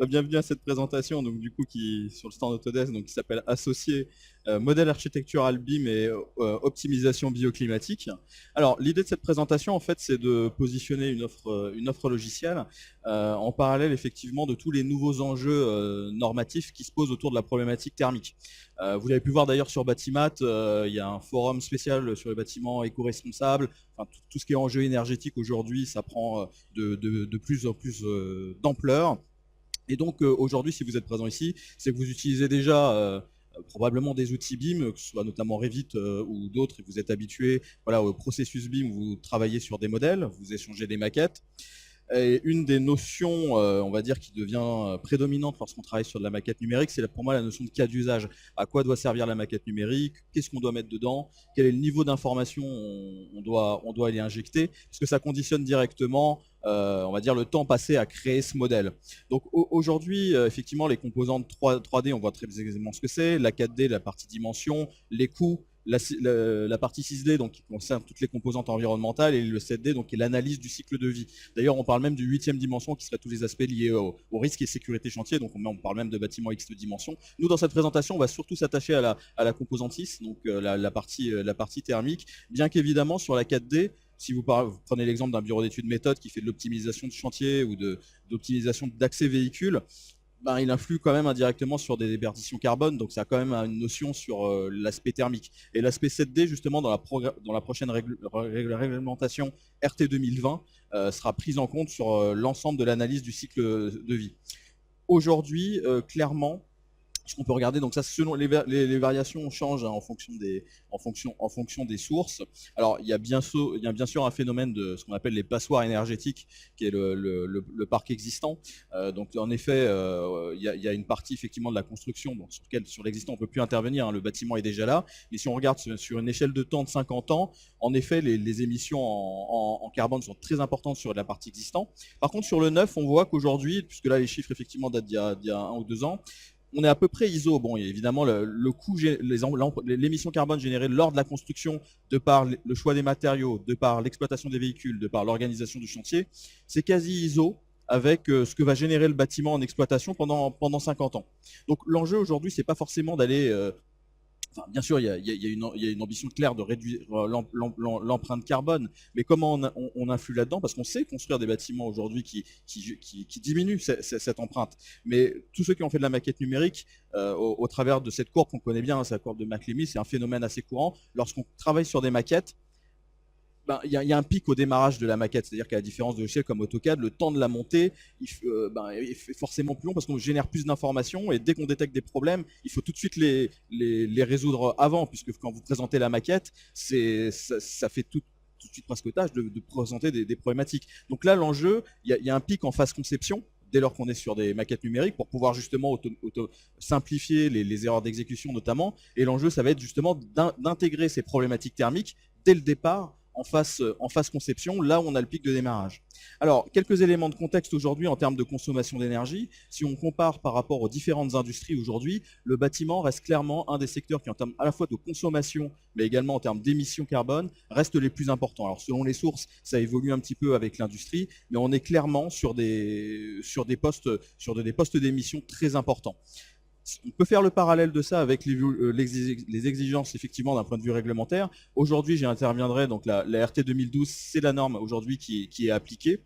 Bienvenue à cette présentation, donc du coup qui sur le stand Autodesk, donc qui s'appelle Associé modèle architectural BIM et optimisation bioclimatique. Alors l'idée de cette présentation en fait c'est de positionner une offre logicielle en parallèle effectivement de tous les nouveaux enjeux normatifs qui se posent autour de la problématique thermique. Vous l'avez pu voir d'ailleurs sur Batimat, il y a un forum spécial sur les bâtiments éco-responsables. Enfin, tout ce qui est enjeu énergétique aujourd'hui, ça prend de plus en plus d'ampleur. Et donc aujourd'hui, si vous êtes présent ici, c'est que vous utilisez déjà probablement des outils BIM, que ce soit notamment Revit ou d'autres, et vous êtes habitué voilà, au processus BIM où vous travaillez sur des modèles, vous échangez des maquettes. Et une des notions, on va dire, qui devient prédominante lorsqu'on travaille sur de la maquette numérique, c'est pour moi la notion de cas d'usage. À quoi doit servir la maquette numérique? Qu'est-ce qu'on doit mettre dedans? Quel est le niveau d'information on doit y injecter? Parce que ça conditionne directement, on va dire, le temps passé à créer ce modèle. Donc aujourd'hui, effectivement, les composantes 3D, on voit très aisément ce que c'est. La 4D, la partie dimension, les coûts, la partie 6D donc, qui concerne toutes les composantes environnementales et le 7D donc, qui est l'analyse du cycle de vie. D'ailleurs, on parle même du 8e dimension qui serait tous les aspects liés au risque et sécurité chantier. Donc, on parle même de bâtiments X dimensions. Nous, dans cette présentation, on va surtout s'attacher à la composante 6, donc la partie thermique, bien qu'évidemment, sur la 4D, si vous prenez l'exemple d'un bureau d'études méthode qui fait de l'optimisation de chantier ou d'optimisation d'accès véhicule, ben, il influe quand même indirectement sur des déperditions carbone, donc ça a quand même une notion sur l'aspect thermique. Et l'aspect 7D, justement, dans la prochaine réglementation RT 2020, sera prise en compte sur l'ensemble de l'analyse du cycle de vie. Aujourd'hui, clairement, ce qu'on peut regarder, donc ça, selon les variations changent hein, en fonction des sources. Alors, il y a bien sûr un phénomène de ce qu'on appelle les passoires énergétiques, qui est le parc existant. Donc, en effet, il y a une partie effectivement de la construction bon, sur l'existant, on ne peut plus intervenir, hein, le bâtiment est déjà là. Mais si on regarde sur une échelle de temps de 50 ans, en effet, les émissions en carbone sont très importantes sur la partie existante. Par contre, sur le neuf, on voit qu'aujourd'hui, puisque là, les chiffres effectivement datent d'il y a 1 ou 2 ans, on est à peu près ISO. Bon, évidemment, le coût, l'émission carbone générée lors de la construction, de par le choix des matériaux, de par l'exploitation des véhicules, de par l'organisation du chantier, c'est quasi ISO avec ce que va générer le bâtiment en exploitation pendant 50 ans. Donc l'enjeu aujourd'hui, c'est pas forcément d'aller enfin, bien sûr, il y a une ambition claire de réduire l'empreinte carbone, mais comment on influe là-dedans? Parce qu'on sait construire des bâtiments aujourd'hui qui diminuent cette empreinte. Mais tous ceux qui ont fait de la maquette numérique, au travers de cette courbe qu'on connaît bien, hein, c'est la courbe de McLeamy, c'est un phénomène assez courant. Lorsqu'on travaille sur des maquettes, ben, y a un pic au démarrage de la maquette, c'est-à-dire qu'à la différence de logiciels comme AutoCAD, le temps de la montée il fait forcément plus long parce qu'on génère plus d'informations et dès qu'on détecte des problèmes, il faut tout de suite les résoudre avant, puisque quand vous présentez la maquette, ça fait tout de suite presque tâche de présenter des problématiques. Donc là, l'enjeu, il y a un pic en phase conception, dès lors qu'on est sur des maquettes numériques, pour pouvoir justement simplifier les erreurs d'exécution notamment. Et l'enjeu, ça va être justement d'intégrer ces problématiques thermiques dès le départ en phase conception, là où on a le pic de démarrage. Alors, quelques éléments de contexte aujourd'hui en termes de consommation d'énergie. Si on compare par rapport aux différentes industries aujourd'hui, le bâtiment reste clairement un des secteurs qui, en termes à la fois de consommation, mais également en termes d'émissions carbone, reste les plus importants. Alors, selon les sources, ça évolue un petit peu avec l'industrie, mais on est clairement sur des postes d'émissions très importants. On peut faire le parallèle de ça avec les exigences effectivement d'un point de vue réglementaire. Aujourd'hui, j'y interviendrai, donc la RT 2012, c'est la norme aujourd'hui qui est appliquée.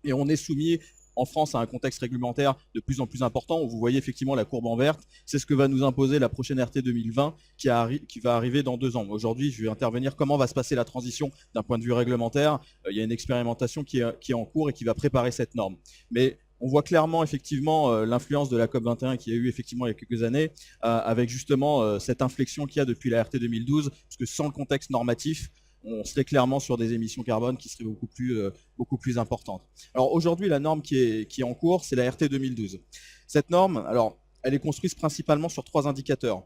Et on est soumis en France à un contexte réglementaire de plus en plus important, où vous voyez effectivement la courbe en verte, c'est ce que va nous imposer la prochaine RT 2020 qui va arriver dans 2 ans. Aujourd'hui, je vais intervenir comment va se passer la transition d'un point de vue réglementaire. Il y a une expérimentation qui est en cours et qui va préparer cette norme. Mais on voit clairement effectivement l'influence de la COP21 qui a eu effectivement il y a quelques années, avec justement cette inflexion qu'il y a depuis la RT 2012, parce que sans le contexte normatif, on serait clairement sur des émissions carbone qui seraient beaucoup plus importantes. Alors aujourd'hui, la norme qui est en cours, c'est la RT 2012. Cette norme, alors, elle est construite principalement sur 3 indicateurs.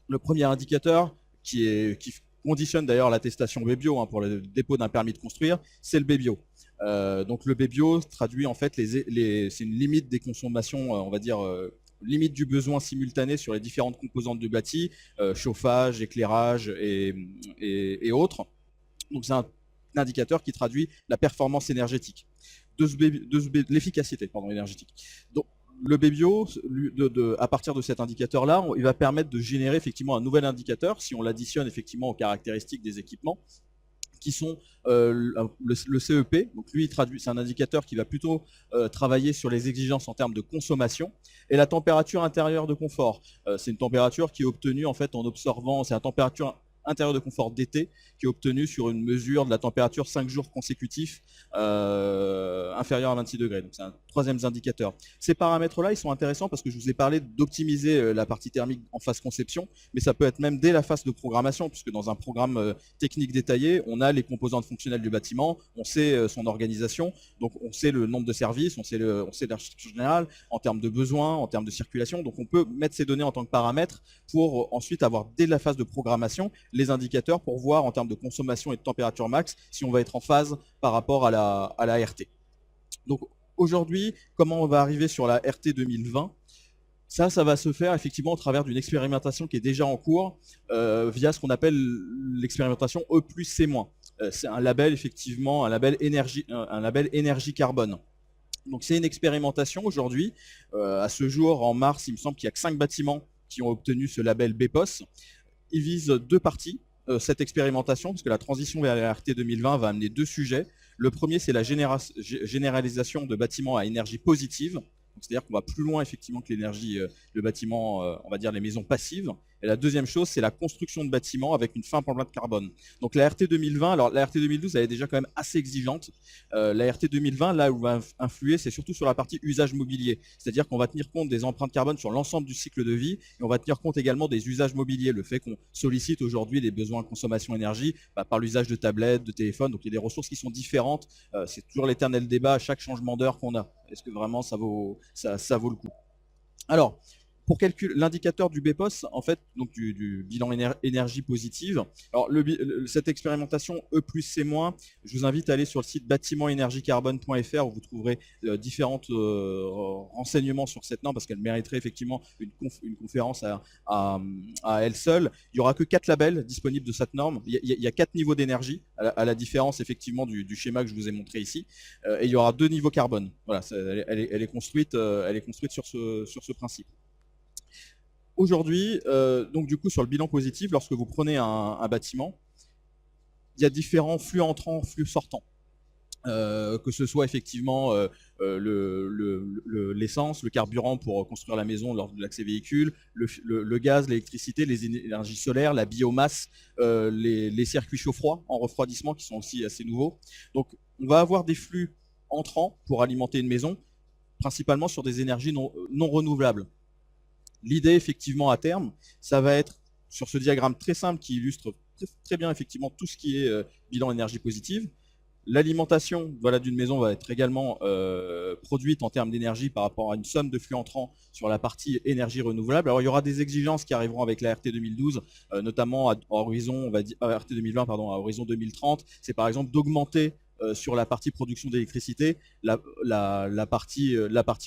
Le premier indicateur, qui conditionne d'ailleurs l'attestation BBio hein, pour le dépôt d'un permis de construire, c'est le BBio. Donc le BBio traduit en fait c'est une limite des consommations, on va dire limite du besoin simultané sur les différentes composantes du bâti, chauffage, éclairage et autres. Donc c'est un indicateur qui traduit la performance énergétique, l'efficacité énergétique. Donc le BBio, à partir de cet indicateur-là, il va permettre de générer effectivement un nouvel indicateur si on l'additionne effectivement aux caractéristiques des équipements, qui sont le CEP. Donc lui, c'est un indicateur qui va plutôt travailler sur les exigences en termes de consommation, et la température intérieure de confort. C'est une température qui est obtenue en fait en observant, c'est la température intérieure de confort d'été qui est obtenue sur une mesure de la température 5 jours consécutifs inférieure à 26 degrés. Donc c'est un troisième indicateur. Ces paramètres-là, ils sont intéressants parce que je vous ai parlé d'optimiser la partie thermique en phase conception, mais ça peut être même dès la phase de programmation, puisque dans un programme technique détaillé, on a les composantes fonctionnelles du bâtiment, on sait son organisation, donc on sait le nombre de services, on sait l'architecture générale, en termes de besoins, en termes de circulation, donc on peut mettre ces données en tant que paramètres pour ensuite avoir dès la phase de programmation les indicateurs pour voir en termes de consommation et de température max si on va être en phase par rapport à la RT. Donc aujourd'hui, comment on va arriver sur la RT 2020 ? Ça va se faire effectivement au travers d'une expérimentation qui est déjà en cours via ce qu'on appelle l'expérimentation E+C-. C'est un label effectivement, un label énergie carbone. Donc c'est une expérimentation aujourd'hui. À ce jour, en mars, il me semble qu'il n'y a que 5 bâtiments qui ont obtenu ce label BPOS. Il vise deux parties, cette expérimentation, parce que la transition vers la RT 2020 va amener deux sujets. Le premier, c'est la généralisation de bâtiments à énergie positive. C'est-à-dire qu'on va plus loin effectivement que l'énergie, le bâtiment, on va dire les maisons passives. Et la deuxième chose, c'est la construction de bâtiments avec une fin empreinte carbone. Donc la RT 2020, alors la RT 2012, elle est déjà quand même assez exigeante. La RT 2020, là où on va influer, c'est surtout sur la partie usage mobilier. C'est-à-dire qu'on va tenir compte des empreintes carbone sur l'ensemble du cycle de vie, et on va tenir compte également des usages mobiliers. Le fait qu'on sollicite aujourd'hui des besoins de consommation énergie par l'usage de tablettes, de téléphones. Donc il y a des ressources qui sont différentes. C'est toujours l'éternel débat à chaque changement d'heure qu'on a. Est-ce que vraiment ça vaut le coup ? Alors, pour calculer l'indicateur du BPOS, en fait, donc du bilan énergie positive. Alors, cette expérimentation E+C-, je vous invite à aller sur le site bâtimentenergiecarbone.fr où vous trouverez différents renseignements sur cette norme, parce qu'elle mériterait effectivement une conférence à elle seule. Il n'y aura que 4 labels disponibles de cette norme. Il y a 4 niveaux d'énergie, à la différence effectivement du schéma que je vous ai montré ici. Et il y aura 2 niveaux carbone. Voilà, elle est construite sur ce principe. Aujourd'hui, donc du coup sur le bilan positif, lorsque vous prenez un bâtiment, il y a différents flux entrants, flux sortants. Que ce soit effectivement l'essence, le carburant pour construire la maison lors de l'accès véhicule, le gaz, l'électricité, les énergies solaires, la biomasse, les circuits chaud-froid en refroidissement qui sont aussi assez nouveaux. Donc on va avoir des flux entrants pour alimenter une maison, principalement sur des énergies non renouvelables. L'idée, effectivement, à terme, ça va être sur ce diagramme très simple qui illustre très bien effectivement tout ce qui est bilan énergie positive. L'alimentation d'une maison va être également produite en termes d'énergie par rapport à une somme de flux entrants sur la partie énergie renouvelable. Alors il y aura des exigences qui arriveront avec la RT 2012, notamment à horizon, on va dire, RT 2020, pardon, à horizon 2030. C'est par exemple d'augmenter sur la partie production d'électricité, la partie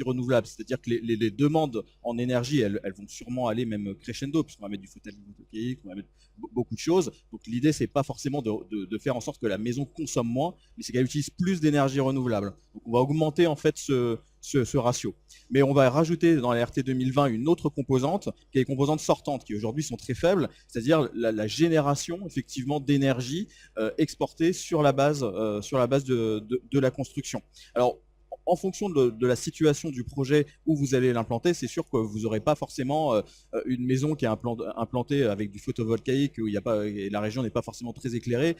renouvelable. C'est-à-dire que les demandes en énergie, elles vont sûrement aller même crescendo, puisqu'on va mettre du photovoltaïque, on va mettre beaucoup de choses. Donc l'idée, c'est pas forcément de faire en sorte que la maison consomme moins, mais c'est qu'elle utilise plus d'énergie renouvelable. Donc on va augmenter en fait ce ratio. Mais on va rajouter dans la RT 2020 une autre composante, qui est les composantes sortantes, qui aujourd'hui sont très faibles, c'est-à-dire la génération effectivement d'énergie exportée sur la base de la construction. Alors, en fonction de la situation du projet où vous allez l'implanter, c'est sûr que vous n'aurez pas forcément une maison qui est implantée avec du photovoltaïque où et la région n'est pas forcément très éclairée.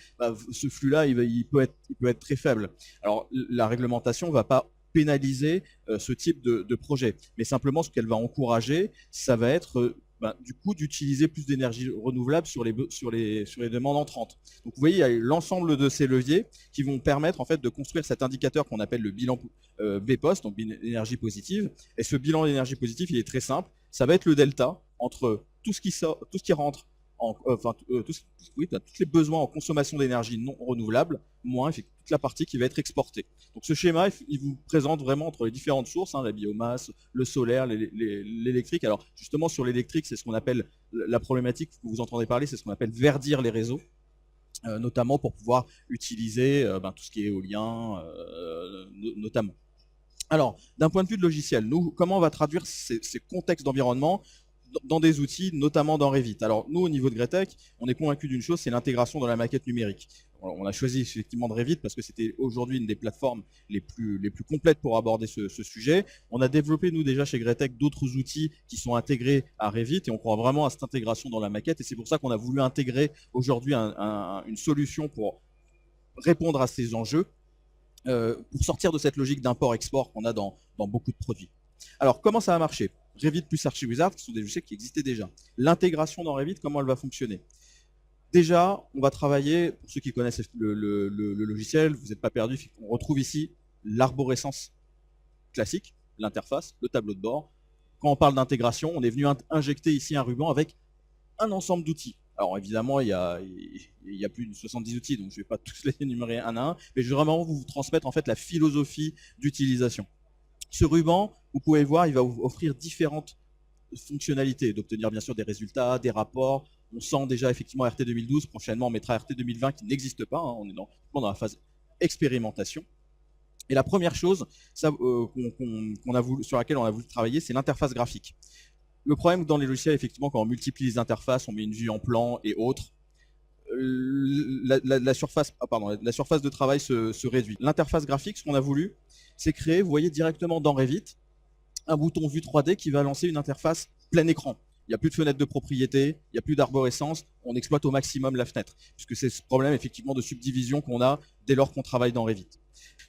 Ce flux-là, il peut être très faible. Alors, la réglementation ne va pas pénaliser ce type de projet, mais simplement ce qu'elle va encourager, ça va être du coup d'utiliser plus d'énergie renouvelable sur les demandes entrantes. Donc vous voyez, il y a l'ensemble de ces leviers qui vont permettre en fait de construire cet indicateur qu'on appelle le bilan BPOS, donc énergie positive. Et ce bilan d'énergie positive, il est très simple. Ça va être le delta entre tout ce qui rentre, tous les besoins en consommation d'énergie non renouvelable, moins toute la partie qui va être exportée. Donc ce schéma, il vous présente vraiment entre les différentes sources, la biomasse, le solaire, l'électrique. Alors justement sur l'électrique, c'est ce qu'on appelle la problématique que vous entendez parler, c'est ce qu'on appelle verdir les réseaux. Notamment pour pouvoir utiliser tout ce qui est éolien, notamment. Alors, d'un point de vue de logiciel, nous, comment on va traduire ces contextes d'environnement dans des outils, notamment dans Revit? Alors, nous, au niveau de Gretec, on est convaincu d'une chose, c'est l'intégration dans la maquette numérique. On a choisi effectivement de Revit parce que c'était aujourd'hui une des plateformes les plus complètes pour aborder ce sujet. On a développé, nous, déjà chez Gretec, d'autres outils qui sont intégrés à Revit et on croit vraiment à cette intégration dans la maquette. Et c'est pour ça qu'on a voulu intégrer aujourd'hui une solution pour répondre à ces enjeux, pour sortir de cette logique d'import-export qu'on a dans beaucoup de produits. Alors, comment ça va marcher? Revit plus Archiwizard, qui sont des logiciels qui existaient déjà. L'intégration dans Revit, comment elle va fonctionner? Déjà, on va travailler, pour ceux qui connaissent le logiciel, vous n'êtes pas perdu, on retrouve ici l'arborescence classique, l'interface, le tableau de bord. Quand on parle d'intégration, on est venu injecter ici un ruban avec un ensemble d'outils. Alors évidemment, il y a plus de 70 outils, donc je ne vais pas tous les énumérer un à un, mais je vais vraiment vous transmettre en fait la philosophie d'utilisation. Ce ruban, vous pouvez voir, il va vous offrir différentes fonctionnalités, d'obtenir bien sûr des résultats, des rapports. On sent déjà effectivement RT 2012, prochainement on mettra RT 2020 qui n'existe pas, hein, on est dans la phase expérimentation. Et la première chose sur laquelle on a voulu travailler, c'est l'interface graphique. Le problème dans les logiciels, effectivement, quand on multiplie les interfaces, on met une vue en plan et autres, la surface de travail se réduit. L'interface graphique, ce qu'on a voulu, c'est créer, vous voyez directement dans Revit, un bouton vue 3D qui va lancer une interface plein écran. Il n'y a plus de fenêtre de propriété, il n'y a plus d'arborescence, on exploite au maximum la fenêtre, puisque c'est ce problème effectivement de subdivision qu'on a dès lors qu'on travaille dans Revit.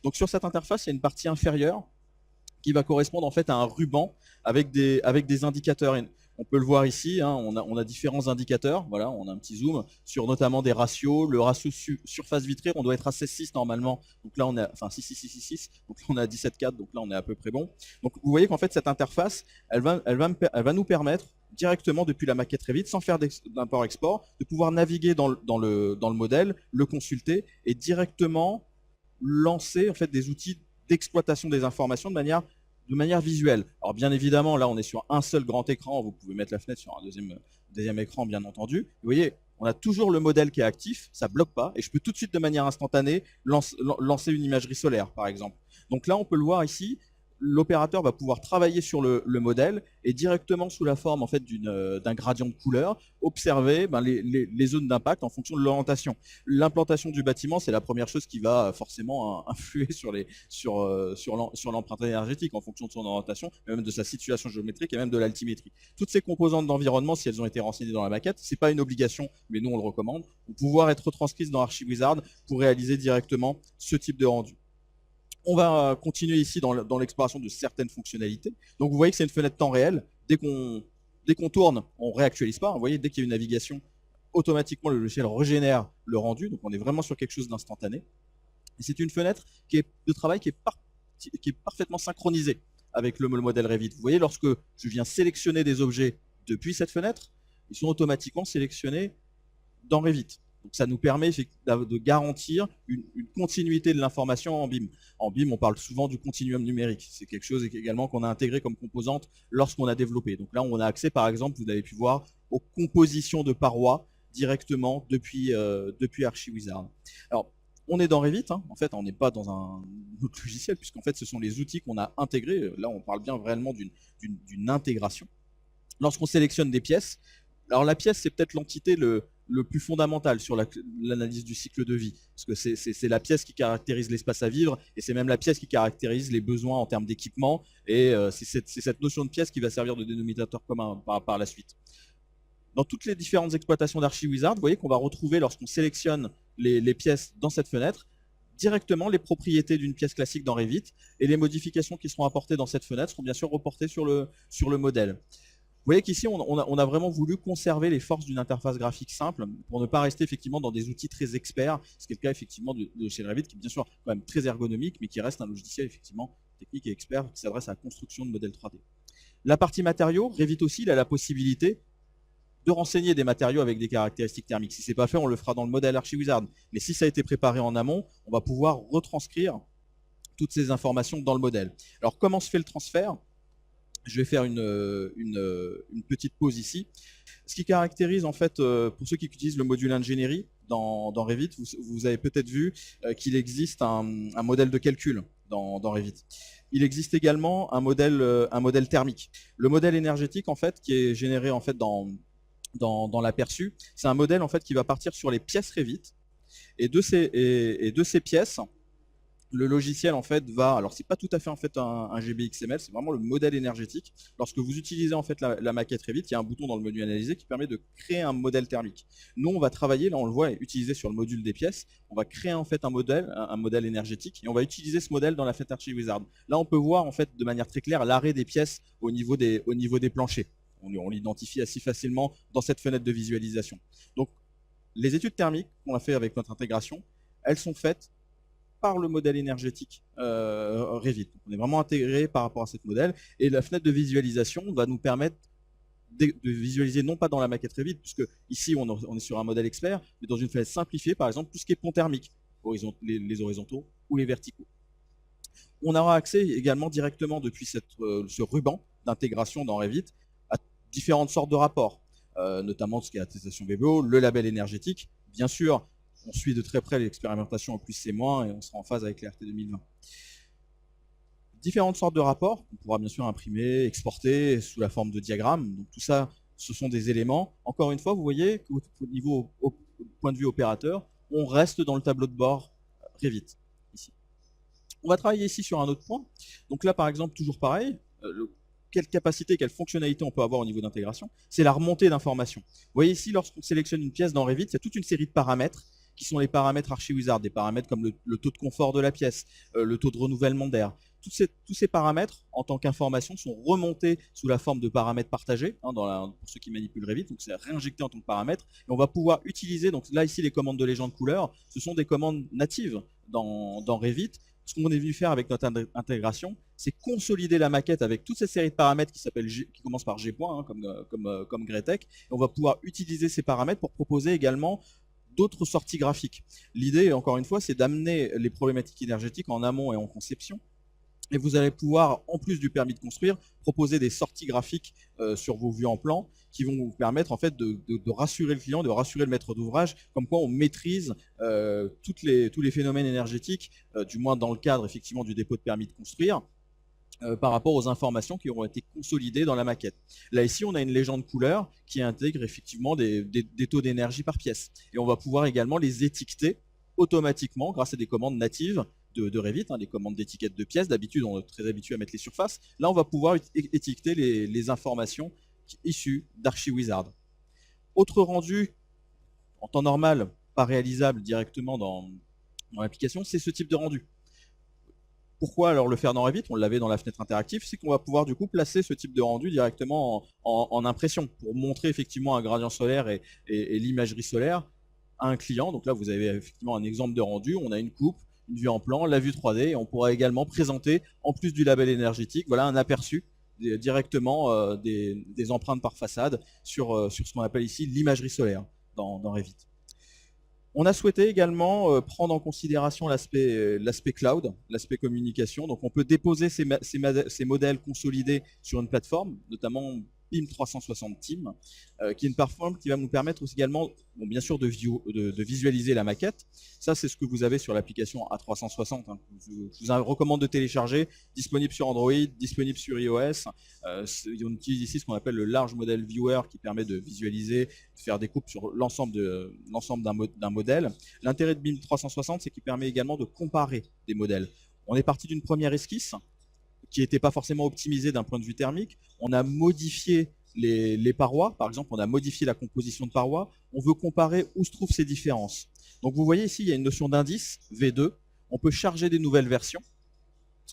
Donc sur cette interface, il y a une partie inférieure qui va correspondre en fait à un ruban avec des indicateurs. On peut le voir ici, hein, on a différents indicateurs. Voilà, on a un petit zoom sur notamment des ratios. Le ratio surface vitrée, on doit être à 16,6 normalement. Donc là, on a, enfin 6,6. Donc là, on est à 17,4. Donc là, on est à peu près bon. Donc vous voyez qu'en fait, cette interface, elle va nous permettre directement depuis la maquette Revit, sans faire d'import-export, de pouvoir naviguer dans le modèle, le consulter et directement lancer en fait des outils d'exploitation des informations de manière visuelle. Alors bien évidemment, là on est sur un seul grand écran, vous pouvez mettre la fenêtre sur un deuxième écran bien entendu. Vous voyez, on a toujours le modèle qui est actif, ça ne bloque pas, et je peux tout de suite de manière instantanée lancer une imagerie solaire par exemple. Donc là on peut le voir ici, l'opérateur va pouvoir travailler sur le modèle et directement sous la forme en fait d'un gradient de couleur, observer les zones d'impact en fonction de l'orientation. L'implantation du bâtiment, c'est la première chose qui va forcément influer sur l'empreinte énergétique en fonction de son orientation, même de sa situation géométrique et même de l'altimétrie. Toutes ces composantes d'environnement, si elles ont été renseignées dans la maquette, c'est pas une obligation, mais nous on le recommande, vont pouvoir être retranscrites dans Archiwizard pour réaliser directement ce type de rendu. On va continuer ici dans l'exploration de certaines fonctionnalités. Donc vous voyez que c'est une fenêtre temps réel. Dès qu'on tourne, on ne réactualise pas. Vous voyez, dès qu'il y a une navigation, automatiquement le logiciel régénère le rendu. Donc on est vraiment sur quelque chose d'instantané. Et c'est une fenêtre de travail qui est parfaitement synchronisée avec le modèle Revit. Vous voyez, lorsque je viens sélectionner des objets depuis cette fenêtre, ils sont automatiquement sélectionnés dans Revit. Donc ça nous permet de garantir une continuité de l'information en BIM. En BIM, on parle souvent du continuum numérique. C'est quelque chose également qu'on a intégré comme composante lorsqu'on a développé. Donc là, on a accès, par exemple, vous avez pu voir, aux compositions de parois directement depuis Archiwizard. Alors, on est dans Revit, hein. En fait, on n'est pas dans un autre logiciel, puisqu'en fait, ce sont les outils qu'on a intégrés. Là, on parle bien vraiment d'une intégration. Lorsqu'on sélectionne des pièces, alors la pièce, c'est peut-être l'entité le plus fondamental sur l'analyse du cycle de vie, parce que c'est la pièce qui caractérise l'espace à vivre, et c'est même la pièce qui caractérise les besoins en termes d'équipement, et c'est cette notion de pièce qui va servir de dénominateur commun par la suite. Dans toutes les différentes exploitations d'Archiwizard, vous voyez qu'on va retrouver, lorsqu'on sélectionne les pièces dans cette fenêtre, directement les propriétés d'une pièce classique dans Revit, et les modifications qui seront apportées dans cette fenêtre seront bien sûr reportées sur le modèle. Vous voyez qu'ici, on a vraiment voulu conserver les forces d'une interface graphique simple pour ne pas rester effectivement dans des outils très experts, ce qui est le cas effectivement de chez Revit, qui est bien sûr quand même très ergonomique, mais qui reste un logiciel effectivement technique et expert qui s'adresse à la construction de modèles 3D. La partie matériaux, Revit aussi, il a la possibilité de renseigner des matériaux avec des caractéristiques thermiques. Si ce n'est pas fait, on le fera dans le modèle Archiwizard. Mais si ça a été préparé en amont, on va pouvoir retranscrire toutes ces informations dans le modèle. Alors comment se fait le transfert ? Je vais faire une petite pause ici. Ce qui caractérise en fait, pour ceux qui utilisent le module ingénierie dans Revit, vous avez peut-être vu qu'il existe un modèle de calcul dans Revit. Il existe également un modèle thermique. Le modèle énergétique, en fait, qui est généré en fait dans l'aperçu, c'est un modèle en fait qui va partir sur les pièces Revit, et de ces pièces, le logiciel en fait va, alors c'est pas tout à fait en fait un GBXML, c'est vraiment le modèle énergétique. Lorsque vous utilisez en fait la maquette Revit, il y a un bouton dans le menu analyser qui permet de créer un modèle thermique. Nous on va travailler, là on le voit, utiliser sur le module des pièces, on va créer en fait un modèle énergétique, et on va utiliser ce modèle dans la fenêtre Archiwizard. Là on peut voir en fait de manière très claire l'arrêt des pièces au niveau des planchers. On l'identifie assez facilement dans cette fenêtre de visualisation. Donc les études thermiques qu'on a fait avec notre intégration, elles sont faites par le modèle énergétique Revit. Donc, on est vraiment intégré par rapport à ce modèle, et la fenêtre de visualisation va nous permettre de visualiser non pas dans la maquette Revit, puisque ici on est sur un modèle expert, mais dans une fenêtre simplifiée, par exemple tout ce qui est pont thermique, les horizontaux ou les verticaux. On aura accès également directement depuis ce ruban d'intégration dans Revit à différentes sortes de rapports, notamment ce qui est attestation VBO, le label énergétique, bien sûr. On suit de très près l'expérimentation au plus c'est moins, et on sera en phase avec l'RT 2020. Différentes sortes de rapports qu'on pourra bien sûr imprimer, exporter sous la forme de diagrammes. Donc tout ça, ce sont des éléments. Encore une fois, vous voyez qu'au point de vue opérateur, on reste dans le tableau de bord Revit. Ici. On va travailler ici sur un autre point. Donc là, par exemple, toujours pareil, quelle capacité, quelle fonctionnalité on peut avoir au niveau d'intégration, c'est la remontée d'informations. Vous voyez ici, lorsqu'on sélectionne une pièce dans Revit, il y a toute une série de paramètres qui sont les paramètres Archiwizard, des paramètres comme le taux de confort de la pièce, le taux de renouvellement d'air. Tous ces paramètres, en tant qu'information, sont remontés sous la forme de paramètres partagés, pour ceux qui manipulent Revit, donc c'est réinjecté en tant que paramètre, et on va pouvoir utiliser, donc là ici les commandes de légende couleur, ce sont des commandes natives dans Revit. Ce qu'on est venu faire avec notre intégration, c'est consolider la maquette avec toute cette série de paramètres qui commencent par G point, comme Gretek, et on va pouvoir utiliser ces paramètres pour proposer également d'autres sorties graphiques. L'idée, encore une fois, c'est d'amener les problématiques énergétiques en amont et en conception. Et vous allez pouvoir, en plus du permis de construire, proposer des sorties graphiques sur vos vues en plan qui vont vous permettre en fait de rassurer le client, de rassurer le maître d'ouvrage, comme quoi on maîtrise tous les phénomènes énergétiques, du moins dans le cadre effectivement du dépôt de permis de construire, par rapport aux informations qui auront été consolidées dans la maquette. Là ici, on a une légende couleur qui intègre effectivement des taux d'énergie par pièce. Et on va pouvoir également les étiqueter automatiquement grâce à des commandes natives de Revit, des commandes d'étiquettes de pièces. D'habitude, on est très habitué à mettre les surfaces. Là, on va pouvoir étiqueter les informations issues d'Archiwizard. Autre rendu, en temps normal, pas réalisable directement dans l'application, c'est ce type de rendu. Pourquoi alors le faire dans Revit? On l'avait dans la fenêtre interactive, c'est qu'on va pouvoir du coup placer ce type de rendu directement en impression pour montrer effectivement un gradient solaire et l'imagerie solaire à un client. Donc là, vous avez effectivement un exemple de rendu. On a une coupe, une vue en plan, la vue 3D, et on pourra également présenter, en plus du label énergétique, voilà un aperçu directement des empreintes par façade sur ce qu'on appelle ici l'imagerie solaire dans Revit. On a souhaité également prendre en considération l'aspect cloud, l'aspect communication. Donc on peut déposer ces modèles consolidés sur une plateforme, notamment BIM 360 Team, qui est une plateforme qui va nous permettre aussi également, bien sûr, de visualiser la maquette. Ça, c'est ce que vous avez sur l'application A360. Je vous recommande de télécharger, disponible sur Android, disponible sur iOS. On utilise ici ce qu'on appelle le Large Model Viewer, qui permet de visualiser, de faire des coupes sur l'ensemble d'un modèle. L'intérêt de BIM 360, c'est qu'il permet également de comparer des modèles. On est parti d'une première esquisse qui n'était pas forcément optimisée d'un point de vue thermique. On a modifié les parois, par exemple, on a modifié la composition de parois. On veut comparer où se trouvent ces différences. Donc vous voyez ici, il y a une notion d'indice, V2. On peut charger des nouvelles versions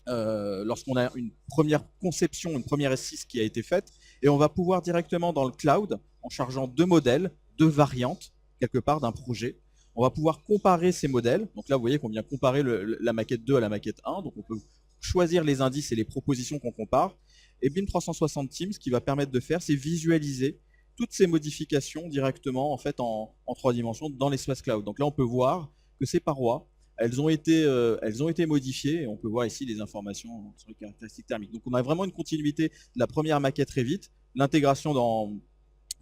lorsqu'on a une première conception, une première S6 qui a été faite. Et on va pouvoir directement dans le cloud, en chargeant deux modèles, deux variantes, quelque part d'un projet. On va pouvoir comparer ces modèles. Donc là, vous voyez qu'on vient comparer la maquette 2 à la maquette 1. Donc on peut choisir les indices et les propositions qu'on compare. Et BIM 360 Team, ce qui va permettre de faire, c'est visualiser toutes ces modifications directement en fait en 3 dimensions dans l'espace cloud. Donc là, on peut voir que ces parois, elles ont été modifiées, et on peut voir ici les informations sur les caractéristiques thermiques. Donc on a vraiment une continuité de la première maquette Revit, l'intégration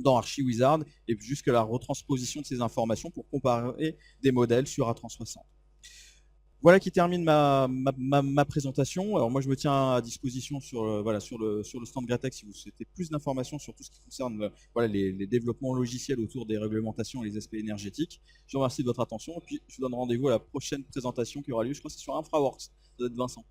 dans Archiwizard, et jusqu'à la retransposition de ces informations pour comparer des modèles sur A360. Voilà qui termine ma présentation. Alors moi je me tiens à disposition sur, voilà, sur le stand Gratech si vous souhaitez plus d'informations sur tout ce qui concerne voilà, les développements logiciels autour des réglementations et les aspects énergétiques. Je vous remercie de votre attention et puis je vous donne rendez-vous à la prochaine présentation qui aura lieu, je crois que c'est sur InfraWorks. Ça doit être Vincent.